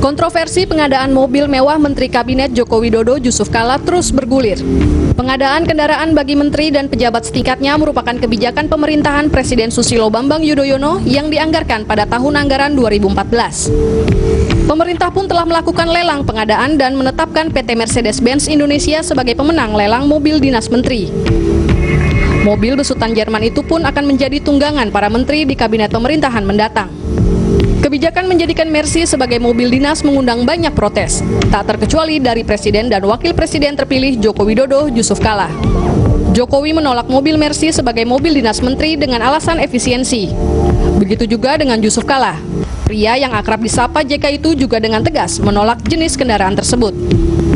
Kontroversi pengadaan mobil mewah Menteri Kabinet Joko Widodo Yusuf Kala terus bergulir. Pengadaan kendaraan bagi menteri dan pejabat setingkatnya merupakan kebijakan pemerintahan Presiden Susilo Bambang Yudhoyono yang dianggarkan pada tahun anggaran 2014. Pemerintah pun telah melakukan lelang pengadaan dan menetapkan PT Mercedes-Benz Indonesia sebagai pemenang lelang mobil dinas menteri. Mobil besutan Jerman itu pun akan menjadi tunggangan para menteri di kabinet pemerintahan mendatang. Kebijakan menjadikan Mercy sebagai mobil dinas mengundang banyak protes, tak terkecuali dari Presiden dan Wakil Presiden terpilih Joko Widodo Yusuf Kala. Jokowi menolak mobil Mercy sebagai mobil dinas menteri dengan alasan efisiensi. Begitu juga dengan Yusuf Kala. Pria yang akrab disapa JK itu juga dengan tegas menolak jenis kendaraan tersebut.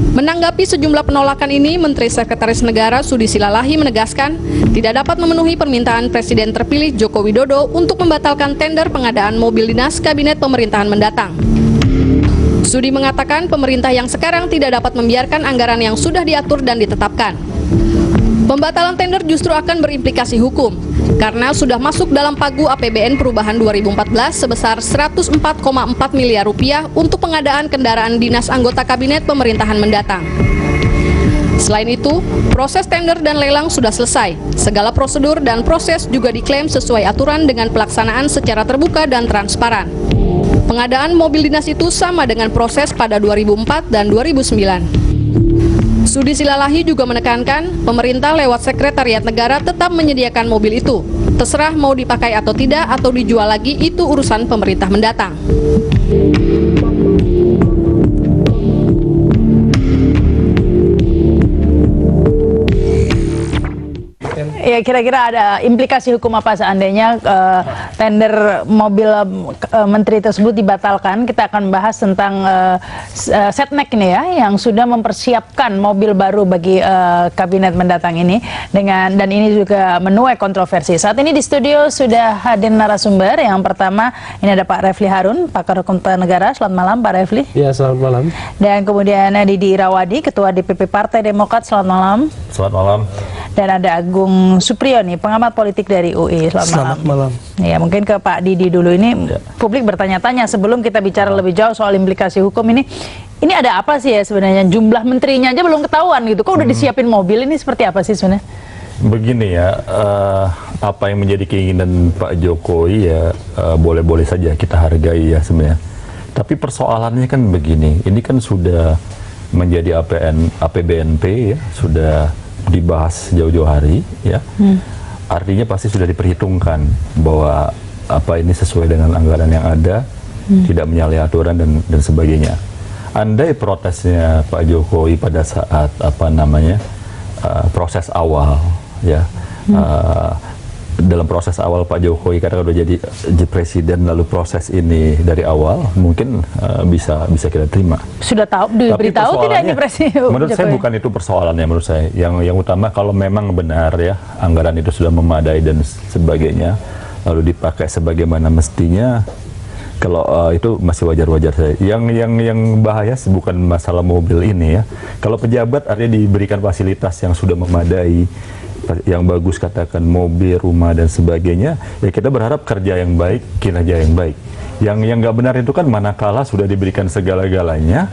Menanggapi sejumlah penolakan ini, Menteri Sekretaris Negara Sudi Silalahi menegaskan tidak dapat memenuhi permintaan Presiden terpilih Joko Widodo untuk membatalkan tender pengadaan mobil dinas Kabinet Pemerintahan mendatang. Sudi mengatakan pemerintah yang sekarang tidak dapat membiarkan anggaran yang sudah diatur dan ditetapkan. Pembatalan tender justru akan berimplikasi hukum, karena sudah masuk dalam pagu APBN Perubahan 2014 sebesar 104,4 miliar rupiah untuk pengadaan kendaraan dinas anggota Kabinet Pemerintahan mendatang. Selain itu, proses tender dan lelang sudah selesai. Segala prosedur dan proses juga diklaim sesuai aturan dengan pelaksanaan secara terbuka dan transparan. Pengadaan mobil dinas itu sama dengan proses pada 2004 dan 2009. Sudi Silalahi juga menekankan pemerintah lewat Sekretariat Negara tetap menyediakan mobil itu. Terserah mau dipakai atau tidak atau dijual lagi, itu urusan pemerintah mendatang. Ya, kira-kira ada implikasi hukum apa seandainya tender mobil menteri tersebut dibatalkan? Kita akan bahas tentang Setnek ini ya, yang sudah mempersiapkan mobil baru bagi kabinet mendatang ini dan ini juga menuai kontroversi. Saat ini di studio sudah hadir narasumber. Yang pertama ini ada Pak Refli Harun, pakar hukum tata negara. Selamat malam Pak Refli. Ya, selamat malam. Dan kemudian Didi Irawadi, Ketua DPP Partai Demokrat. Selamat malam. Selamat malam. Dan ada Agung Supriyoni, pengamat politik dari UI. Selamat malam. Ya, mungkin ke Pak Didi dulu ini. Ya. Publik bertanya-tanya sebelum kita bicara lebih jauh soal implikasi hukum ini. Ini ada apa sih ya sebenarnya? Jumlah menterinya aja belum ketahuan gitu. Kok udah disiapin mobil, ini seperti apa sih sebenarnya? Begini ya, apa yang menjadi keinginan Pak Jokowi ya boleh-boleh saja kita hargai ya sebenarnya. Tapi persoalannya kan begini, ini kan sudah menjadi APBNP ya, sudah dibahas jauh-jauh hari ya. Artinya pasti sudah diperhitungkan bahwa apa ini sesuai dengan anggaran yang ada, tidak menyalahi aturan dan sebagainya. Andai protesnya Pak Jokowi pada saat proses awal ya, dalam proses awal Pak Jokowi karena udah jadi presiden lalu proses ini dari awal mungkin bisa kita terima. Sudah tahu, diberitahu tidak ini presiden? Menurut saya bukan itu persoalannya. Menurut saya yang utama kalau memang benar ya anggaran itu sudah memadai dan sebagainya lalu dipakai sebagaimana mestinya, kalau itu masih wajar-wajar saja. Yang bahaya bukan masalah mobil ini ya. Kalau pejabat artinya diberikan fasilitas yang sudah memadai, yang bagus katakan mobil, rumah dan sebagainya, ya kita berharap kerja yang baik, kinerja yang baik. Yang nggak benar itu kan manakala sudah diberikan segala-galanya,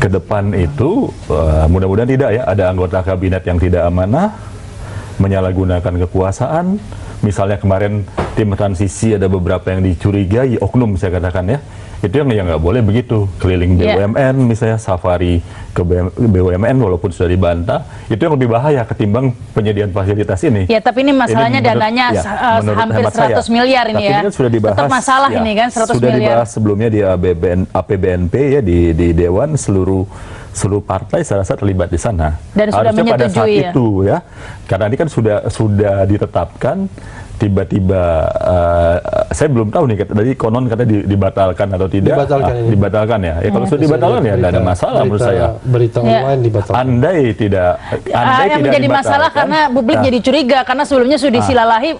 ke depan itu mudah-mudahan tidak ya ada anggota kabinet yang tidak amanah, menyalahgunakan kekuasaan. Misalnya kemarin tim transisi ada beberapa yang dicurigai oknum saya katakan ya, itu yang nggak boleh begitu, keliling BUMN misalnya safari ke BUMN walaupun sudah dibantah, itu yang lebih bahaya ketimbang penyediaan fasilitas ini. Ya, tapi ini masalahnya dananya hampir 100 miliar ini ya. Ini kan sudah dibahas. Tetap masalah ini kan 100 sudah miliar. Sudah dibahas sebelumnya di APBNP ya, di Dewan seluruh partai saya rasa terlibat di sana. Dan sudah menyetujui pada saat ya? Itu ya, karena ini kan sudah ditetapkan. Tiba-tiba saya belum tahu nih tadi konon katanya dibatalkan atau tidak. Dibatalkan ya. Kalau sudah dibatalkan ya tidak ada masalah menurut saya. Berita online dibatalkan. Andai tidak yang menjadi masalah karena publik jadi curiga karena sebelumnya Sudi Silalahi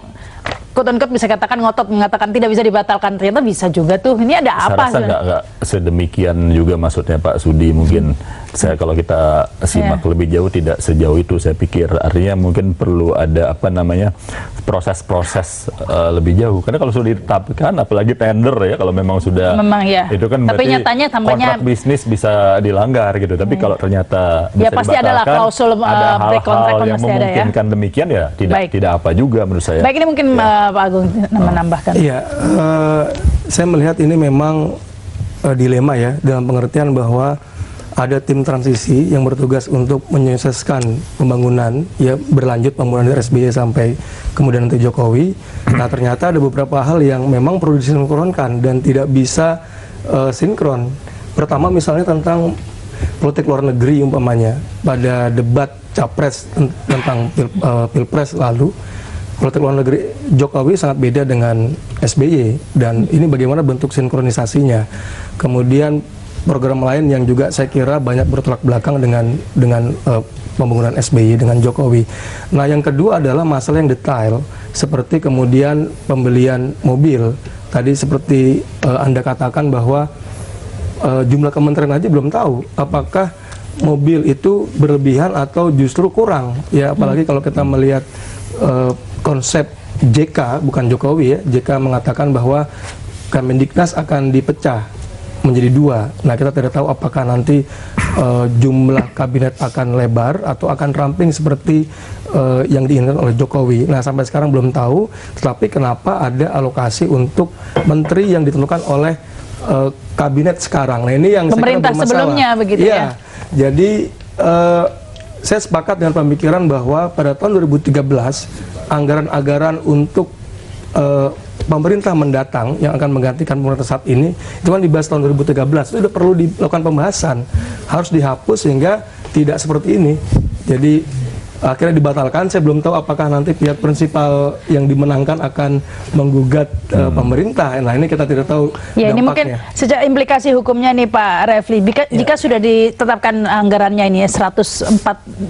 quote unquote bisa katakan ngotot mengatakan tidak bisa dibatalkan, ternyata bisa juga tuh. Ini ada apa? Saya rasa nggak sedemikian juga maksudnya Pak Sudi. Mungkin saya kalau kita simak lebih jauh tidak sejauh itu. Saya pikir artinya mungkin perlu ada apa namanya proses-proses lebih jauh. Karena kalau sudah ditetapkan, apalagi tender ya, kalau memang sudah itu kan tapi berarti nyatanya tampaknya kontrak bisnis bisa dilanggar gitu. Tapi kalau ternyata bisa pasti dibatalkan, adalah klausul ada kontrak hal-hal yang memungkinkan demikian ya tidak apa juga menurut saya. Baik, ini mungkin Pak Agung menambahkan. Iya, saya melihat ini memang dilema ya, dalam pengertian bahwa ada tim transisi yang bertugas untuk menyukseskan pembangunan, ya berlanjut pembangunan dari SBY sampai kemudian nanti Jokowi. Nah ternyata ada beberapa hal yang memang perlu disinkronkan dan tidak bisa sinkron. Pertama misalnya tentang politik luar negeri umpamanya, pada debat capres tentang pilpres lalu, politik luar negeri Jokowi sangat beda dengan SBY, dan ini bagaimana bentuk sinkronisasinya. Kemudian program lain yang juga saya kira banyak bertolak belakang dengan pembangunan SBY dengan Jokowi. Nah yang kedua adalah masalah yang detail, seperti kemudian pembelian mobil. Tadi seperti Anda katakan bahwa jumlah kementerian aja belum tahu apakah mobil itu berlebihan atau justru kurang. Ya apalagi kalau kita melihat konsep JK, bukan Jokowi ya, JK mengatakan bahwa Kemendiknas akan dipecah menjadi 2. Nah kita tidak tahu apakah nanti jumlah kabinet akan lebar atau akan ramping seperti yang diinginkan oleh Jokowi. Nah sampai sekarang belum tahu, tetapi kenapa ada alokasi untuk menteri yang ditentukan oleh kabinet sekarang. Nah ini yang pemerintah saya kira sebelumnya begitu ya. Jadi saya sepakat dengan pemikiran bahwa pada tahun 2013 anggaran-anggaran untuk pemerintah mendatang yang akan menggantikan pemerintah saat ini itu kan dibahas tahun 2013, itu sudah perlu dilakukan pembahasan, harus dihapus sehingga tidak seperti ini. Jadi akhirnya dibatalkan. Saya belum tahu apakah nanti pihak prinsipal yang dimenangkan akan menggugat pemerintah. Nah ini kita tidak tahu ya, dampaknya. ini mungkin sejak implikasi hukumnya nih Pak Refli, jika sudah ditetapkan anggarannya ini 104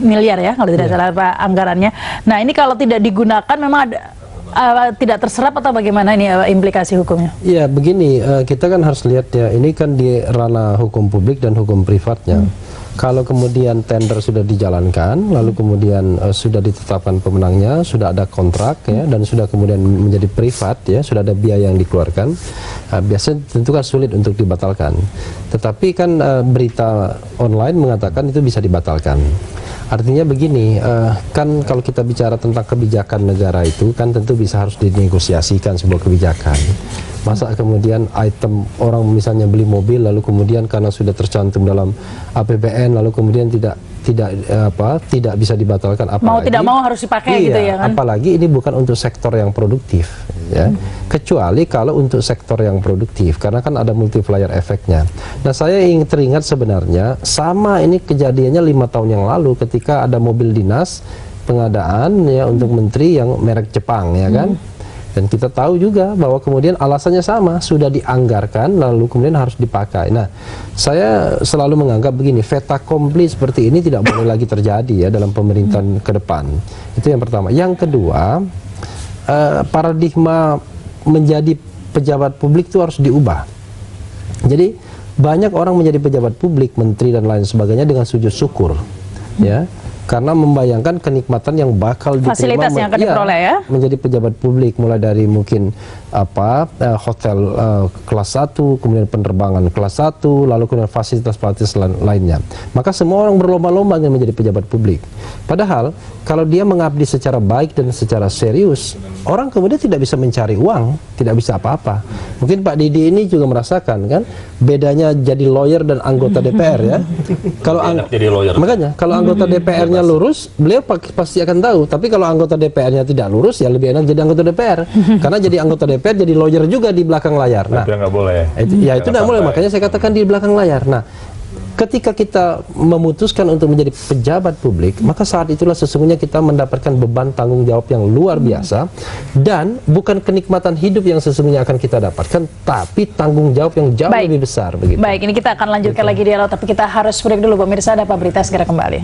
miliar ya kalau tidak salah Pak anggarannya. Nah ini kalau tidak digunakan memang ada tidak terserap atau bagaimana ini implikasi hukumnya? Ya begini, kita kan harus lihat ya, ini kan di ranah hukum publik dan hukum privatnya. Kalau kemudian tender sudah dijalankan, lalu kemudian sudah ditetapkan pemenangnya, sudah ada kontrak ya, dan sudah kemudian menjadi privat ya, sudah ada biaya yang dikeluarkan, biasanya tentu kan sulit untuk dibatalkan. Tetapi kan berita online mengatakan itu bisa dibatalkan. Artinya begini, kan kalau kita bicara tentang kebijakan negara itu kan tentu bisa harus dinegosiasikan sebuah kebijakan. Masa kemudian item orang misalnya beli mobil lalu kemudian karena sudah tercantum dalam APBN lalu kemudian tidak bisa dibatalkan, apalagi mau tidak mau harus dipakai gitu ya kan? Apalagi ini bukan untuk sektor yang produktif ya, kecuali kalau untuk sektor yang produktif karena kan ada multiplier efeknya. Nah saya ingin teringat sebenarnya sama ini kejadiannya 5 tahun yang lalu ketika ada mobil dinas pengadaan ya untuk menteri yang merek Jepang ya kan. Dan kita tahu juga bahwa kemudian alasannya sama, sudah dianggarkan lalu kemudian harus dipakai. Nah, saya selalu menganggap begini, fait accompli seperti ini tidak boleh lagi terjadi ya dalam pemerintahan ke depan. Itu yang pertama. Yang kedua, paradigma menjadi pejabat publik itu harus diubah. Jadi banyak orang menjadi pejabat publik, menteri dan lain sebagainya dengan sujud syukur, ya. Karena membayangkan kenikmatan yang bakal diterima fasilitas yang akan diperoleh ya menjadi pejabat publik, mulai dari mungkin hotel kelas 1, kemudian penerbangan kelas 1, lalu kemudian fasilitas-fasilitas lainnya. Maka semua orang berlomba-lomba ingin menjadi pejabat publik. Padahal kalau dia mengabdi secara baik dan secara serius, orang kemudian tidak bisa mencari uang, tidak bisa apa-apa. Mungkin Pak Didi ini juga merasakan kan bedanya jadi lawyer dan anggota DPR ya. Kalau jadi lawyer. Makanya kalau anggota DPR-nya lurus, beliau pasti akan tahu. Tapi kalau anggota DPR-nya tidak lurus, ya lebih enak jadi anggota DPR. Karena jadi anggota DPR jadi lawyer juga di belakang layar. Nah, itu nggak boleh. Itu nggak boleh. Makanya saya katakan di belakang layar. Nah, ketika kita memutuskan untuk menjadi pejabat publik, maka saat itulah sesungguhnya kita mendapatkan beban tanggung jawab yang luar biasa, dan bukan kenikmatan hidup yang sesungguhnya akan kita dapatkan, tapi tanggung jawab yang jauh lebih besar. Begitu. Baik, ini kita akan lanjutkan lagi dialog, tapi kita harus break dulu pemirsa. Ada apa berita segera kembali.